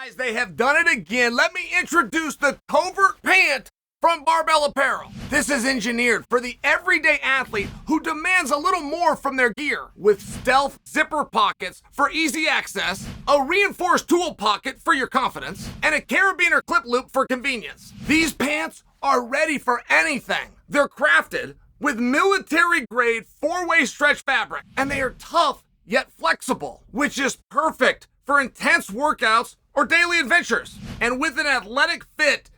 Guys, they have done it again. Let me introduce the Covert Pant from Barbell Apparel. This is engineered for the everyday athlete who demands a little more from their gear, with stealth zipper pockets for easy access, a reinforced tool pocket for your confidence, and a carabiner clip loop for convenience. These pants are ready for anything. They're crafted with military-grade four-way stretch fabric, and they are tough yet flexible, which is perfect for intense workouts or daily adventures. And with an athletic fit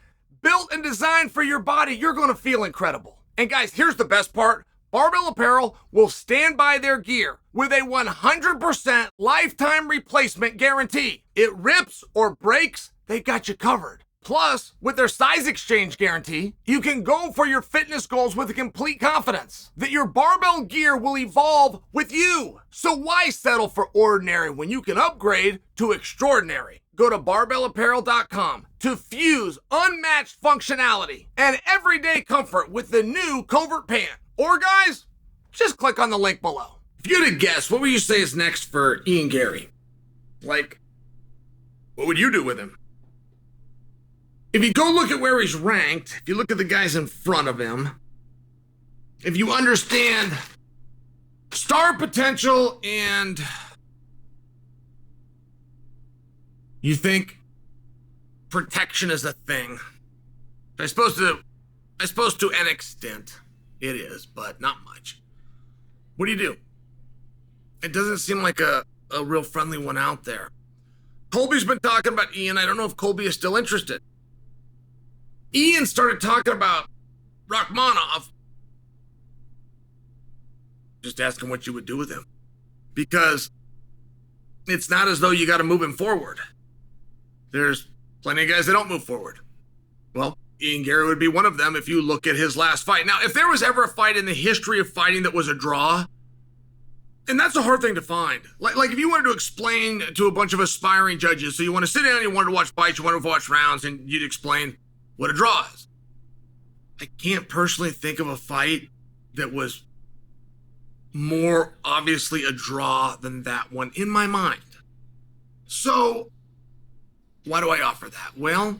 built and designed for your body, you're gonna feel incredible. And guys, here's the best part. Barbell Apparel will stand by their gear with a 100% lifetime replacement guarantee. It rips or breaks, they got you covered. Plus, with their size exchange guarantee, you can go for your fitness goals with complete confidence that your barbell gear will evolve with you. So why settle for ordinary when you can upgrade to extraordinary? Go to barbellapparel.com to fuse unmatched functionality and everyday comfort with the new Covert Pant. Or guys, just click on the link below. If you had to guess, what would you say is next for Ian Garry? Like, what would you do with him? If you go look at where he's ranked, if you look at the guys in front of him, if you understand star potential and you think protection is a thing, I suppose to an extent it is, but not much. What do you do? It doesn't seem like a real friendly one out there. Colby's been talking about Ian. I don't know if Colby is still interested. Ian started talking about Rachmanov. Just ask him what you would do with him. Because it's not as though you got to move him forward. There's plenty of guys that don't move forward. Well, Ian Garry would be one of them if you look at his last fight. Now, if there was ever a fight in the history of fighting that was a draw, and that's a hard thing to find. Like if you wanted to explain to a bunch of aspiring judges, so you want to sit down, you want to watch fights, you want to watch rounds, and you'd explain what a draw is. I can't personally think of a fight that was more obviously a draw than that one in my mind. So, why do I offer that? Well,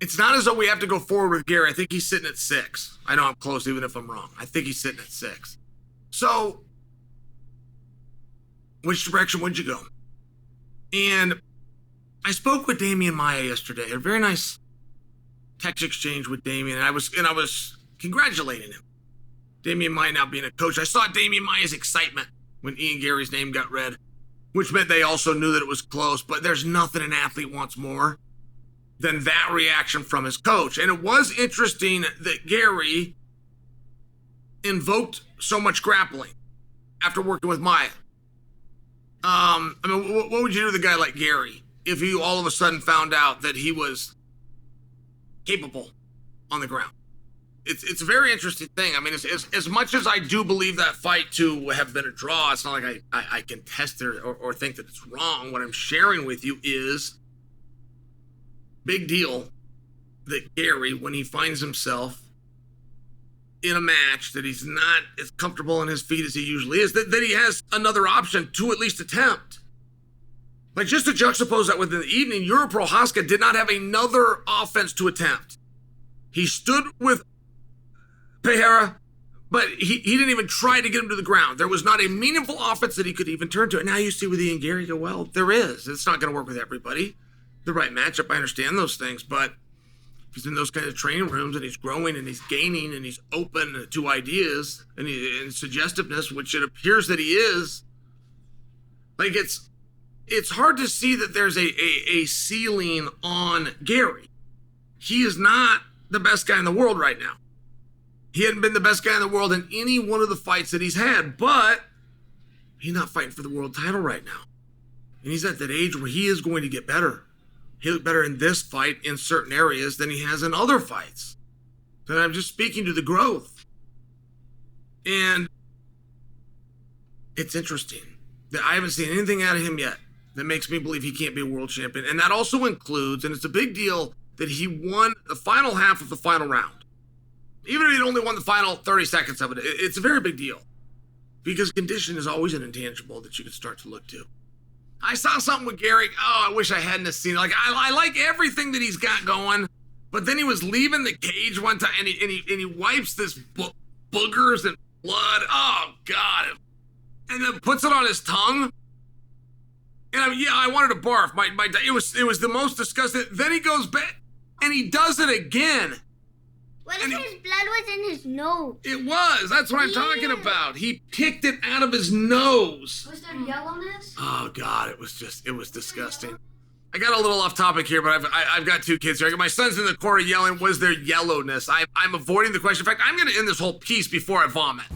it's not as though we have to go forward with Garry. I think he's sitting at 6. I know I'm close even if I'm wrong. I think he's sitting at 6. So, which direction would you go? And I spoke with Damian Maia yesterday. A very nice text exchange with Damian, and I was congratulating him. Damian Maia now being a coach. I saw Damian Maia's excitement when Ian Garry's name got read, which meant they also knew that it was close, but there's nothing an athlete wants more than that reaction from his coach. And it was interesting that Garry invoked so much grappling after working with Maia. I mean, what would you do with a guy like Garry if you all of a sudden found out that he was capable on the ground? It's a very interesting thing. I mean, as much as I do believe that fight to have been a draw, it's not like I contest it or think that it's wrong. What I'm sharing with you is big deal that Garry, when he finds himself in a match that he's not as comfortable on his feet as he usually is, that he has another option to at least attempt. Like, just to juxtapose that within the evening, Jiri Prochazka did not have another offense to attempt. He stood with Pereira, but he didn't even try to get him to the ground. There was not a meaningful offense that he could even turn to. And now you see with Ian Garry, go, well, there is. It's not going to work with everybody. The right matchup, I understand those things, but he's in those kind of training rooms and he's growing and he's gaining and he's open to ideas and suggestiveness, which it appears that he is. Like, it's hard to see that there's a ceiling on Garry. He is not the best guy in the world right now. He hadn't been the best guy in the world in any one of the fights that he's had, but he's not fighting for the world title right now. And he's at that age where he is going to get better. He'll get better in this fight in certain areas than he has in other fights. So I'm just speaking to the growth. And it's interesting that I haven't seen anything out of him yet that makes me believe he can't be a world champion. And that also includes, and it's a big deal, that he won the final half of the final round. Even if he'd only won the final 30 seconds of it, it's a very big deal. Because condition is always an intangible that you can start to look to. I saw something with Garry. Oh, I wish I hadn't have seen it. Like, I like everything that he's got going, but then he was leaving the cage one time, and he wipes this boogers and blood. Oh, God. And then puts it on his tongue. And I wanted to barf. It was the most disgusting. Then he goes back, and he does it again. What if his blood was in his nose? It was. That's what I'm talking about. He picked it out of his nose. Was there yellowness? Oh, God. It was disgusting. I got a little off topic here, but I've got 2 kids here. My son's in the corner yelling, was there yellowness? I'm avoiding the question. In fact, I'm going to end this whole piece before I vomit.